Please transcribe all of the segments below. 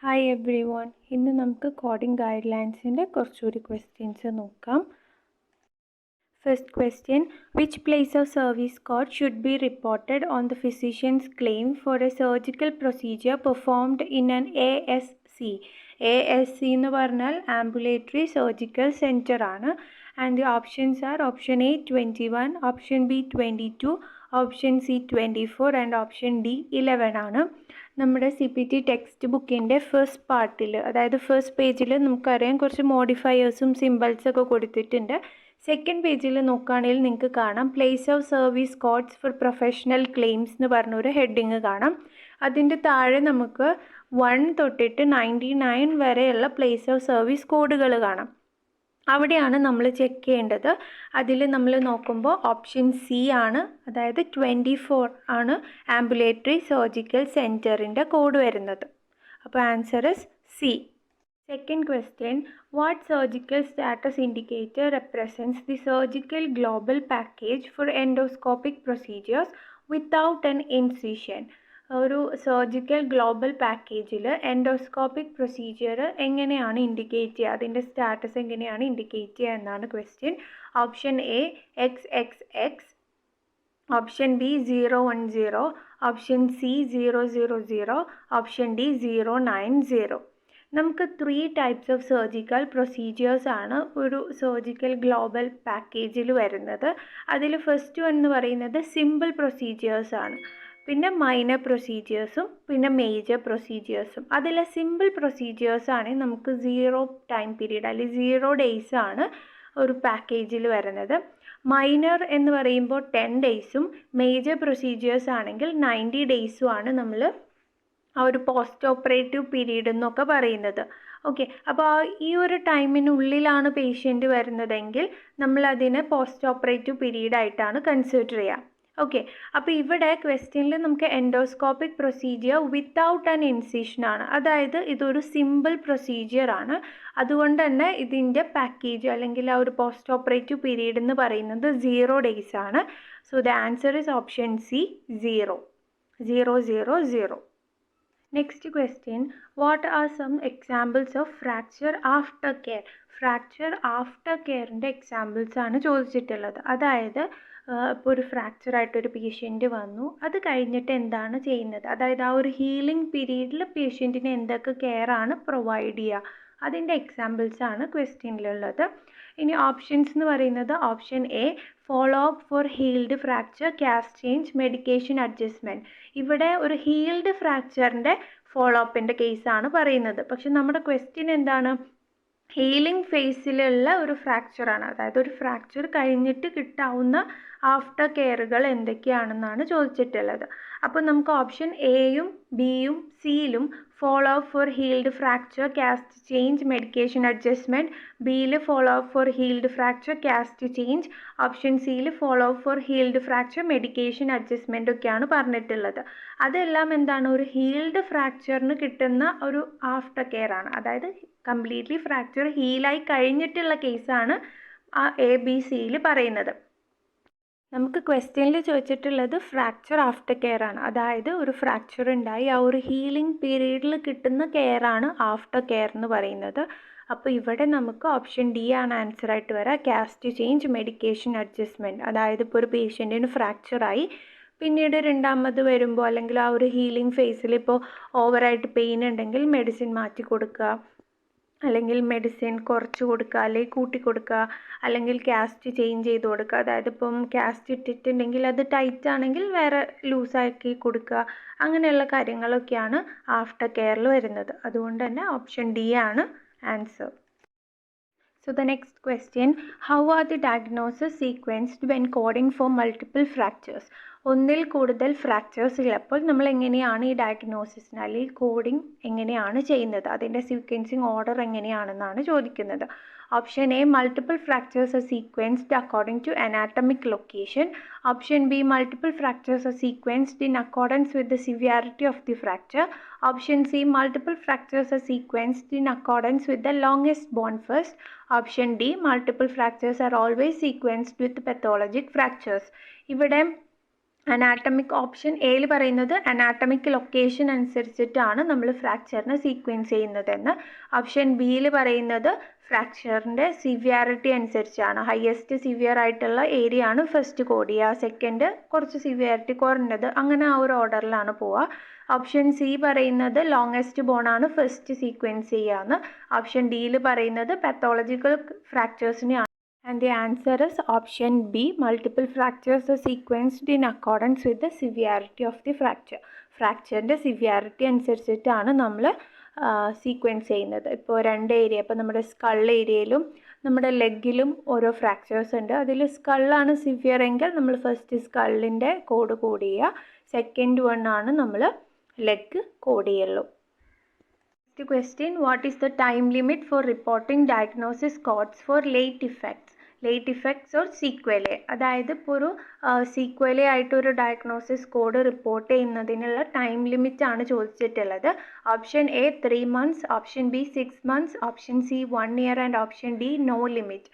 Hi everyone. ഇന്ന് നമുക്ക് coding ഗൈഡ്ലൈൻസിൻ്റെ കുറച്ചുകൂടി ക്വസ്റ്റ്യൻസ് നോക്കാം. First question, which place of service code should be reported on the physician's claim for a surgical procedure performed in an ASC? ASC എന്ന് പറഞ്ഞാൽ Ambulatory Surgical Center ആണ്. And the options are option A 21, option B 22, option C 24 and option D 11 ആണ്. നമ്മുടെ CPT text ബുക്കിൻ്റെ first പാർട്ടിൽ, അതായത് first പേജിൽ നമുക്കറിയാം കുറച്ച് മോഡിഫയേഴ്സും സിമ്പിൾസൊക്കെ കൊടുത്തിട്ടുണ്ട്. സെക്കൻഡ് പേജിൽ നോക്കുകയാണെങ്കിൽ നിങ്ങൾക്ക് കാണാം place of service codes for professional claims എന്ന് പറഞ്ഞൊരു ഹെഡിങ് കാണാം. അതിൻ്റെ താഴെ നമുക്ക് 1 തൊട്ടിട്ട് 99 വരെയുള്ള പ്ലേസ് ഓഫ് സർവീസ് കോഡുകൾ കാണാം. അവിടെയാണ് നമ്മൾ ചെക്ക് ചെയ്യേണ്ടത്. അതിൽ നമ്മൾ നോക്കുമ്പോൾ ഓപ്ഷൻ സി ആണ്, അതായത് 24 ആണ് ആംബുലേറ്ററി സർജിക്കൽ സെൻറ്ററിൻ്റെ കോഡ് വരുന്നത്. അപ്പോൾ answer is C. Second question, what surgical status indicator represents the surgical global package for endoscopic procedures without an incision? ഒരു സർജിക്കൽ ഗ്ലോബൽ പാക്കേജിൽ എൻഡോസ്കോപ്പിക് പ്രൊസീജിയർ എങ്ങനെയാണ് ഇൻഡിക്കേറ്റ് ചെയ്യുക, അതിൻ്റെ സ്റ്റാറ്റസ് എങ്ങനെയാണ് ഇൻഡിക്കേറ്റ് ചെയ്യുക എന്നാണ് question. Option A XXX, option B 010, option C 000, option D 090. നമുക്ക് 3 types of surgical procedures ആണ് ഒരു സർജിക്കൽ ഗ്ലോബൽ പാക്കേജിൽ വരുന്നത്. അതിൽ ഫസ്റ്റ് എന്ന് പറയുന്നത് സിമ്പിൾ പ്രൊസീജിയേഴ്സ് ആണ്, പിന്നെ മൈനർ പ്രൊസീജിയേഴ്സും പിന്നെ മേജർ പ്രൊസീജിയേഴ്സും. അതിൽ സിമ്പിൾ പ്രൊസീജിയേഴ്സ് ആണെങ്കിൽ നമുക്ക് 0 ടൈം പീരീഡ് അല്ലെങ്കിൽ 0 ഡേയ്സ് ആണ് ഒരു പാക്കേജിൽ വരുന്നത്. മൈനർ എന്ന് പറയുമ്പോൾ 10 ഡേയ്സും മേജർ പ്രൊസീജിയേഴ്സ് ആണെങ്കിൽ 90 ഡേയ്സും ആണ് നമ്മൾ ആ ഒരു പോസ്റ്റ് ഓപ്പറേറ്റീവ് പീരീഡ് എന്നൊക്കെ പറയുന്നത്. ഓക്കെ, അപ്പോൾ ഈ ഒരു ടൈമിനുള്ളിലാണ് പേഷ്യൻ്റ് വരുന്നതെങ്കിൽ നമ്മളതിനെ പോസ്റ്റ് ഓപ്പറേറ്റീവ് പീരീഡ് ആയിട്ടാണ് കൺസിഡർ ചെയ്യുക. ഓക്കെ, അപ്പോൾ ഇവിടെ ക്വസ്റ്റ്യനിൽ നമുക്ക് endoscopic procedure without an incision ആണ്, അതായത് ഇതൊരു സിമ്പിൾ പ്രൊസീജിയർ ആണ്. അതുകൊണ്ട് തന്നെ ഇതിൻ്റെ പാക്കേജ് അല്ലെങ്കിൽ ആ ഒരു പോസ്റ്റ് ഓപ്പറേറ്റീവ് പീരീഡ് എന്ന് പറയുന്നത് 0 ഡേയ്സ് ആണ്. So the answer is option C 000. Next question, what are some examples of fracture after care? Fracture after careൻ്റെ എക്സാമ്പിൾസ് ആണ് ചോദിച്ചിട്ടുള്ളത്. അതായത് ഇപ്പോൾ ഒരു ഫ്രാക്ചറായിട്ടൊരു പേഷ്യൻ്റ് വന്നു, അത് കഴിഞ്ഞിട്ട് എന്താണ് ചെയ്യുന്നത്, അതായത് ആ ഒരു ഹീലിംഗ് പീരീഡിൽ പേഷ്യൻറ്റിന് എന്തൊക്കെ കെയർ ആണ് പ്രൊവൈഡ് ചെയ്യുക, അതിൻ്റെ എക്സാമ്പിൾസ് ആണ് ക്വസ്റ്റ്യനിലുള്ളത്. ഇനി ഓപ്ഷൻസ് എന്ന് പറയുന്നത് option A follow up for healed fracture, cast change, medication adjustment. ഇവിടെ ഒരു ഹീൽഡ് ഫ്രാക്ചറിൻ്റെ ഫോളോ അപ്പിൻ്റെ കേസാണ് പറയുന്നത്. പക്ഷെ നമ്മുടെ ക്വസ്റ്റ്യൻ എന്താണ്, ഹീലിംഗ് ഫേസിലുള്ള ഒരു ഫ്രാക്ചറാണ്, അതായത് ഒരു ഫ്രാക്ചർ കഴിഞ്ഞിട്ട് കിട്ടാവുന്ന ആഫ്റ്റർ കെയറുകൾ എന്തൊക്കെയാണെന്നാണ് ചോദിച്ചിട്ടുള്ളത്. അപ്പോൾ നമുക്ക് ഓപ്ഷൻ എയും ബിയും സിയിലും follow up for healed fracture, cast change, medication adjustment, ബിയിൽ follow up for healed fracture, cast change, option സിയിൽ follow up for healed fracture, medication adjustment ഒക്കെയാണ് പറഞ്ഞിട്ടുള്ളത്. അതെല്ലാം എന്താണ്, ഒരു ഹീൽഡ് ഫ്രാക്ചറിന് കിട്ടുന്ന ഒരു ആഫ്റ്റർ കെയർ ആണ്, അതായത് കംപ്ലീറ്റ്ലി ഫ്രാക്ചർ ഹീലായി കഴിഞ്ഞിട്ടുള്ള കേസാണ് ആ എ ബി സിയിൽ പറയുന്നത്. നമുക്ക് ക്വസ്റ്റ്യനിൽ ചോദിച്ചിട്ടുള്ളത് ഫ്രാക്ചർ ആഫ്റ്റർ കെയർ ആണ്, അതായത് ഒരു ഫ്രാക്ചർ ഉണ്ടായി ആ ഒരു ഹീലിംഗ് പീരീഡിൽ കിട്ടുന്ന കെയർ ആണ് ആഫ്റ്റർ കെയർ എന്ന് പറയുന്നത്. അപ്പോൾ ഇവിടെ നമുക്ക് ഓപ്ഷൻ ഡി ആണ് ആൻസർ ആയിട്ട് വരിക, കാസ്റ്റ് ചേഞ്ച്, മെഡിക്കേഷൻ അഡ്ജസ്റ്റ്മെൻറ്റ്. അതായത് ഇപ്പോൾ ഒരു പേഷ്യൻറ്റിന് ഫ്രാക്ചറായി പിന്നീട് രണ്ടാമത് വരുമ്പോൾ അല്ലെങ്കിൽ ആ ഒരു ഹീലിംഗ് ഫേസിൽ ഇപ്പോൾ ഓവറായിട്ട് പെയിൻ ഉണ്ടെങ്കിൽ മെഡിസിൻ മാറ്റി കൊടുക്കുക, അല്ലെങ്കിൽ മെഡിസിൻ കുറച്ച് കൊടുക്കുക, അല്ലെങ്കിൽ കൂട്ടി കൊടുക്കുക, അല്ലെങ്കിൽ കാസ്റ്റ് ചേഞ്ച് ചെയ്ത് കൊടുക്കുക. അതായത് ഇപ്പം കാസ്റ്റ് ഇട്ടിട്ടുണ്ടെങ്കിൽ അത് ടൈറ്റ് ആണെങ്കിൽ വേറെ ലൂസാക്കി കൊടുക്കുക, അങ്ങനെയുള്ള കാര്യങ്ങളൊക്കെയാണ് ആഫ്റ്റർ കെയറിൽ വരുന്നത്. അതുകൊണ്ട് തന്നെ ഓപ്ഷൻ ഡി ആണ് answer. So the next question, how are the diagnosis sequenced when coding for multiple fractures? ഒന്നിൽ കൂടുതൽ ഫ്രാക്ചേഴ്സ് ഉള്ളപ്പോൾ നമ്മൾ എങ്ങനെയാണ് ഈ ഡയഗ്നോസിസിന് അല്ലെങ്കിൽ കോഡിംഗ് എങ്ങനെയാണ് ചെയ്യുന്നത്, അതിൻ്റെ സീക്വൻസിങ് ഓർഡർ എങ്ങനെയാണെന്നാണ് ചോദിക്കുന്നത്. Option A multiple fractures are sequenced according to anatomic location. Option B multiple fractures are sequenced in accordance with the severity of the fracture. Option C multiple fractures are sequenced in accordance with the longest bone first. Option D multiple fractures are always sequenced with pathologic fractures. ഇവിടെ അനാട്ടമിക് option എയിൽ പറയുന്നത് അനാട്ടമിക് location അനുസരിച്ചിട്ടാണ് നമ്മൾ ഫ്രാക്ചറിനെ sequence ചെയ്യുന്നതെന്ന്. Option ബിയിൽ പറയുന്നത് ഫ്രാക്ചറിൻ്റെ severity അനുസരിച്ചാണ്. Highest severe ആയിട്ടുള്ള ഏരിയ ആണ് ഫസ്റ്റ് കോഡ് ചെയ്യുക, സെക്കൻഡ് കുറച്ച് സിവിയറിറ്റി കുറഞ്ഞത്, അങ്ങനെ ആ ഒരു ഓർഡറിലാണ് പോവുക. ഓപ്ഷൻ സി പറയുന്നത് ലോങ്ങസ്റ്റ് ബോണാണ് ഫസ്റ്റ് സീക്വൻസ് ചെയ്യാന്ന്. ഓപ്ഷൻ ഡിയിൽ പറയുന്നത് pathological ഫ്രാക്ചേഴ്സിനെയാണ്. And the answer is option B. Multiple fractures are sequenced in accordance with the severity of the fracture. ഫ്രാക്ചറിൻ്റെ സിവിയാരിറ്റി അനുസരിച്ചിട്ടാണ് നമ്മൾ സീക്വൻസ് ചെയ്യുന്നത്. ഇപ്പോൾ 2 ഏരിയ, ഇപ്പോൾ നമ്മുടെ സ്കൾ ഏരിയയിലും നമ്മുടെ ലെഗിലും ഓരോ ഫ്രാക്ചേഴ്സ് ഉണ്ട്. അതിൽ സ്കളാണ് സിവിയർ എങ്കിൽ നമ്മൾ ഫസ്റ്റ് സ്കളിൻ്റെ കോഡ് ചെയ്യുക, സെക്കൻഡ് വൺ ആണ് നമ്മൾ ലെഗ് കോഡ് ചെയ്യുള്ളൂ. Next question, what is the time limit for reporting diagnosis codes for late effects? Late effects or sequelae, അതായത് ഇപ്പോൾ ഒരു സീക്വലെ ആയിട്ടൊരു ഡയഗ്നോസിസ് കോഡ് റിപ്പോർട്ട് ചെയ്യുന്നതിനുള്ള ടൈം ലിമിറ്റ് ആണ് ചോദിച്ചിട്ടുള്ളത്. Option A 3 months, option B 6 months, option C 1 year and option D no limit.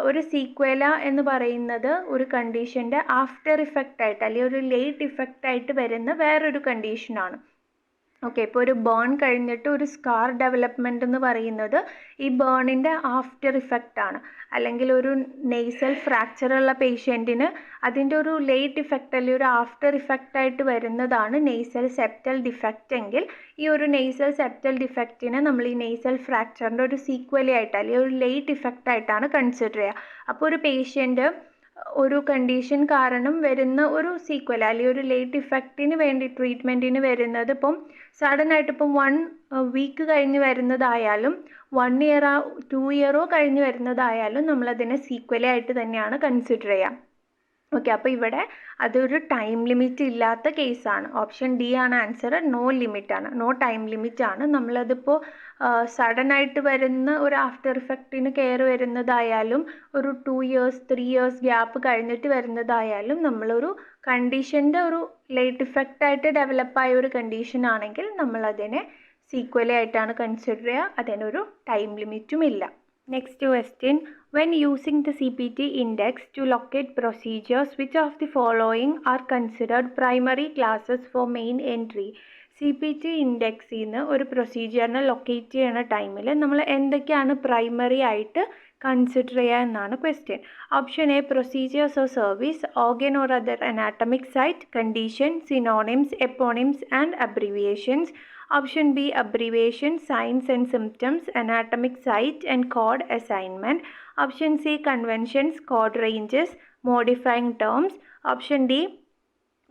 ഒരു sequela എന്ന് പറയുന്നത് ഒരു കണ്ടീഷൻ്റെ ആഫ്റ്റർ ഇഫക്റ്റ് ആയിട്ട് അല്ലെങ്കിൽ ഒരു ലേറ്റ് ഇഫക്റ്റ് ആയിട്ട് വരുന്ന വേറൊരു കണ്ടീഷനാണ്. ഓക്കെ, ഇപ്പോൾ ഒരു ബേൺ കഴിഞ്ഞിട്ട് ഒരു സ്കാർ ഡെവലപ്മെൻറ്റ് എന്ന് പറയുന്നത് ഈ ബേണിൻ്റെ ആഫ്റ്റർ ഇഫക്റ്റ് ആണ്. അല്ലെങ്കിൽ ഒരു നെയ്സൽ ഫ്രാക്ചർ ഉള്ള പേഷ്യൻറ്റിന് അതിൻ്റെ ഒരു ലേറ്റ് ഇഫക്റ്റ് അല്ലെങ്കിൽ ഒരു ആഫ്റ്റർ ഇഫക്റ്റ് ആയിട്ട് വരുന്നതാണ് നെയ്സൽ സെപ്റ്റൽ ഡിഫക്റ്റ് എങ്കിൽ ഈ ഒരു നെയ്സൽ സെപ്റ്റൽ ഡിഫക്റ്റിനെ നമ്മൾ ഈ നെയ്സൽ ഫ്രാക്ചറിൻ്റെ ഒരു സീക്വലി ആയിട്ട് അല്ലെങ്കിൽ ഒരു ലേറ്റ് ഇഫക്റ്റ് ആയിട്ടാണ് കൺസിഡർ ചെയ്യുക. അപ്പോൾ ഒരു പേഷ്യൻ്റ് ഒരു കണ്ടീഷൻ കാരണം വരുന്ന ഒരു സീക്വൽ അല്ലെങ്കിൽ ഒരു ലേറ്റ് ഇഫക്റ്റിന് വേണ്ടി ട്രീറ്റ്മെൻറ്റിന് വരുന്നത് ഇപ്പം സഡൻ ആയിട്ട് ഇപ്പം 1 week കഴിഞ്ഞ് വരുന്നതായാലും 1 year 2 year കഴിഞ്ഞ് വരുന്നതായാലും നമ്മളതിനെ സീക്വലായിട്ട് തന്നെയാണ് കൺസിഡർ ചെയ്യുക. ഓക്കെ, അപ്പോൾ ഇവിടെ അതൊരു ടൈം ലിമിറ്റ് ഇല്ലാത്ത കേസാണ്. ഓപ്ഷൻ ഡി ആണ് ആൻസർ. നോ ലിമിറ്റ് ആണ്, നോ ടൈം ലിമിറ്റ് ആണ്. നമ്മളതിപ്പോൾ സഡൻ ആയിട്ട് വരുന്ന ഒരു ആഫ്റ്റർ ഇഫക്റ്റിന് കെയർ വരുന്നതായാലും ഒരു 2 years 3 years ഗ്യാപ്പ് കഴിഞ്ഞിട്ട് വരുന്നതായാലും നമ്മളൊരു കണ്ടീഷൻ്റെ ഒരു ലേറ്റ് ഇഫക്റ്റ് ആയിട്ട് ഡെവലപ്പായ ഒരു കണ്ടീഷൻ ആണെങ്കിൽ നമ്മളതിനെ സീക്വലി ആയിട്ടാണ് കൺസിഡർ ചെയ്യുക. അതിനൊരു ടൈം ലിമിറ്റും ഇല്ല. Next question, when using the CPT index to locate procedures, which of the following are considered primary classes for main entry? CPT ഇൻഡെക്സിൽ നിന്ന് ഒരു പ്രൊസീജിയറിനെ ലൊക്കേറ്റ് ചെയ്യുന്ന ടൈമിൽ നമ്മൾ എന്തൊക്കെയാണ് പ്രൈമറി ആയിട്ട് കൺസിഡർ ചെയ്യുക എന്നാണ് question. Option A procedures or service, organ or other anatomic site, condition, synonyms, eponyms and abbreviations. Option B abbreviation, signs and symptoms, anatomic site and code assignment. Option C conventions, code ranges, modifying terms. Option D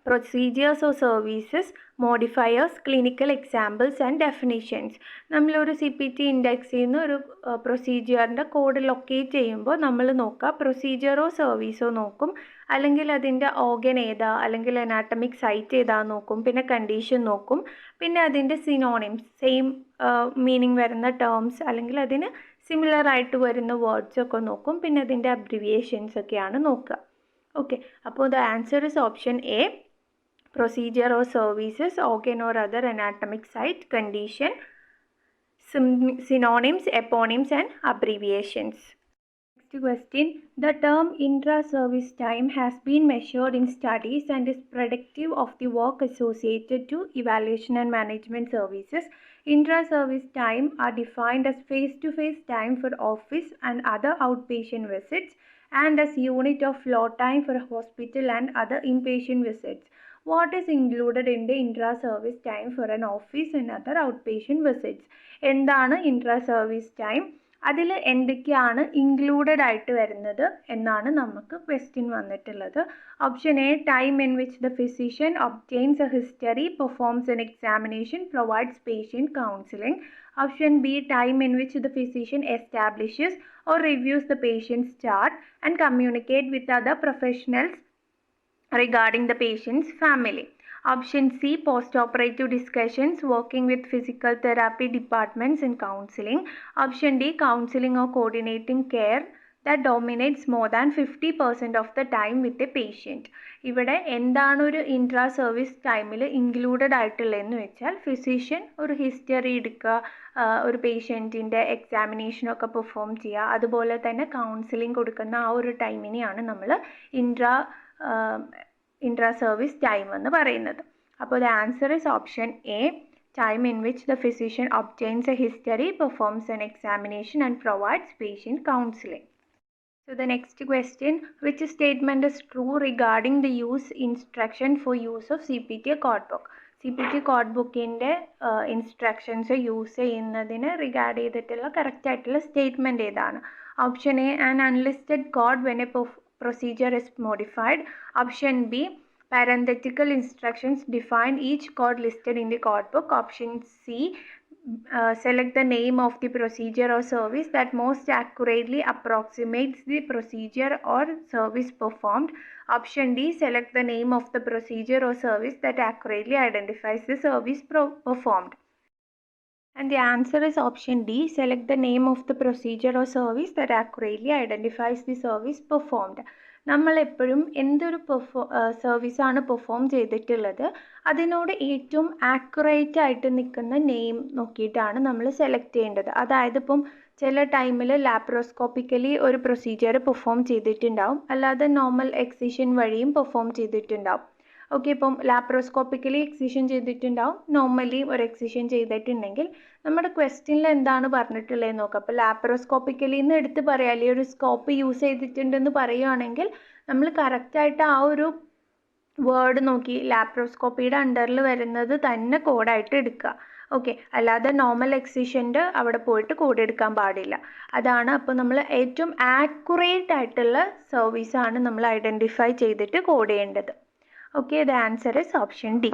procedures or services, modifiers, clinical examples and definitions. നമ്മളൊരു CPT ഇൻഡെക്സിൽ നിന്ന് ഒരു പ്രൊസീജിയറിൻ്റെ code locate ചെയ്യുമ്പോൾ നമ്മൾ നോക്കുക പ്രൊസീജിയറോ സർവീസോ നോക്കും, അല്ലെങ്കിൽ അതിൻ്റെ organ ഏതാ അല്ലെങ്കിൽ അനാട്ടമിക് സൈറ്റ് ഏതാ നോക്കും, പിന്നെ കണ്ടീഷൻ നോക്കും, പിന്നെ അതിൻ്റെ സിനോണിംസ് സെയിം മീനിങ് വരുന്ന ടേംസ് അല്ലെങ്കിൽ അതിന് സിമിലർ ആയിട്ട് വരുന്ന വേർഡ്സ് ഒക്കെ നോക്കും, പിന്നെ അതിൻ്റെ അബ്രിവിയേഷൻസ് ഒക്കെയാണ് നോക്കുക. ഓക്കെ, അപ്പോൾ the answer is option A procedure or services, organ or other anatomic site, condition, synonyms, eponyms and abbreviations. Next question, the term intra-service time has been measured in studies and is predictive of the work associated to evaluation and management services. Intra-service time are defined as face-to-face time for office and other outpatient visits and as unit of flow time for hospital and other inpatient visits. What is included in the intra-service time for an office and other outpatient visits? എന്താണ് intra service time, അതിൽ എന്തൊക്കെയാണ് included ആയിട്ട് വരുന്നത് എന്നാണ് നമുക്ക് question വന്നിട്ടുള്ളത്. Option A time in which the physician obtains a history, performs an examination, provides patient counselling. Option B time in which the physician establishes or reviews the patient's chart and communicate with other professionals regarding the patient's family. Option C post-operative discussions, working with physical therapy departments and counseling. Option D counseling or coordinating care that dominates more than 50% of the time with the patient. ഇവിടെ എന്താണ് ഒരു intra service ടൈമിൽ included ആയിട്ടുള്ളതെന്ന് വെച്ചാൽ physician ഒരു history എടുക്കുക, ഒരു പേഷ്യൻറ്റിൻ്റെ എക്സാമിനേഷനൊക്കെ perform ചെയ്യുക, അതുപോലെ തന്നെ കൗൺസിലിംഗ് കൊടുക്കുന്ന ആ ഒരു ടൈമിനെയാണ് നമ്മൾ intra-service time എന്ന് പറയുന്നത്. അപ്പോൾ the answer is option A, time in which the physician obtains a history, performs an examination and provides patient counseling. So the next question, which statement is true regarding the use instruction for use of CPT code book? CPT code bookന്റെ instructions use ചെയ്യുന്നതിന് regard ചെയ്തിട്ടുള്ള correct ആയിട്ടുള്ള statement ഏതാണ്? Option A, an unlisted code when a procedure is modified. Option B, parenthetical instructions define each code listed in the code book. Option C, select the name of the procedure or service that most accurately approximates the procedure or service performed. Option D, select the name of the procedure or service that accurately identifies the service performed. And the answer is option D, select the name of the procedure or service that accurately identifies the service performed. നമ്മൾ എപ്പോഴും എന്തൊരു സർവീസാണ് perform ചെയ്തിട്ടുള്ളത് അതിനോട് ഏറ്റവും accurate ആയിട്ട് നിൽക്കുന്ന name നോക്കിയിട്ടാണ് നമ്മൾ സെലക്ട് ചെയ്യേണ്ടത്. അതായത് ഇപ്പം ചില ടൈമിൽ ലാപ്രോസ്കോപ്പിക്കലി ഒരു പ്രൊസീജിയർ പെർഫോം ചെയ്തിട്ടുണ്ടാവും, അല്ലാതെ നോർമൽ എക്സിഷൻ വഴിയും പെർഫോം ചെയ്തിട്ടുണ്ടാവും. ഓക്കെ, ഇപ്പം ലാപ്രോസ്കോപ്പിക്കലി എക്സിഷൻ ചെയ്തിട്ടുണ്ടാവും, നോർമലി ഒരു എക്സിഷൻ ചെയ്തിട്ടുണ്ടെങ്കിൽ നമ്മുടെ ക്വസ്റ്റ്യനിൽ എന്താണ് പറഞ്ഞിട്ടുള്ളതെന്ന് നോക്കാം. അപ്പോൾ ലാപ്രോസ്കോപ്പിക്കലി എന്ന് എടുത്ത് പറയാം, അല്ലെങ്കിൽ ഒരു സ്കോപ്പ് യൂസ് ചെയ്തിട്ടുണ്ടെന്ന് പറയുകയാണെങ്കിൽ നമ്മൾ കറക്റ്റായിട്ട് ആ ഒരു വേർഡ് നോക്കി ലാപ്രോസ്കോപ്പിയുടെ അണ്ടറിൽ വരുന്നത് തന്നെ കോഡായിട്ട് എടുക്കുക. ഓക്കെ, അല്ലാതെ നോർമൽ എക്സിഷൻ്റെ അവിടെ പോയിട്ട് കോഡ് എടുക്കാൻ പാടില്ല. അതാണ് അപ്പോൾ നമ്മൾ ഏറ്റവും ആക്യുറേറ്റ് ആയിട്ടുള്ള സർവീസാണ് നമ്മൾ ഐഡൻറ്റിഫൈ ചെയ്തിട്ട് കോഡ് ചെയ്യേണ്ടത്. Okay, the answer is option D.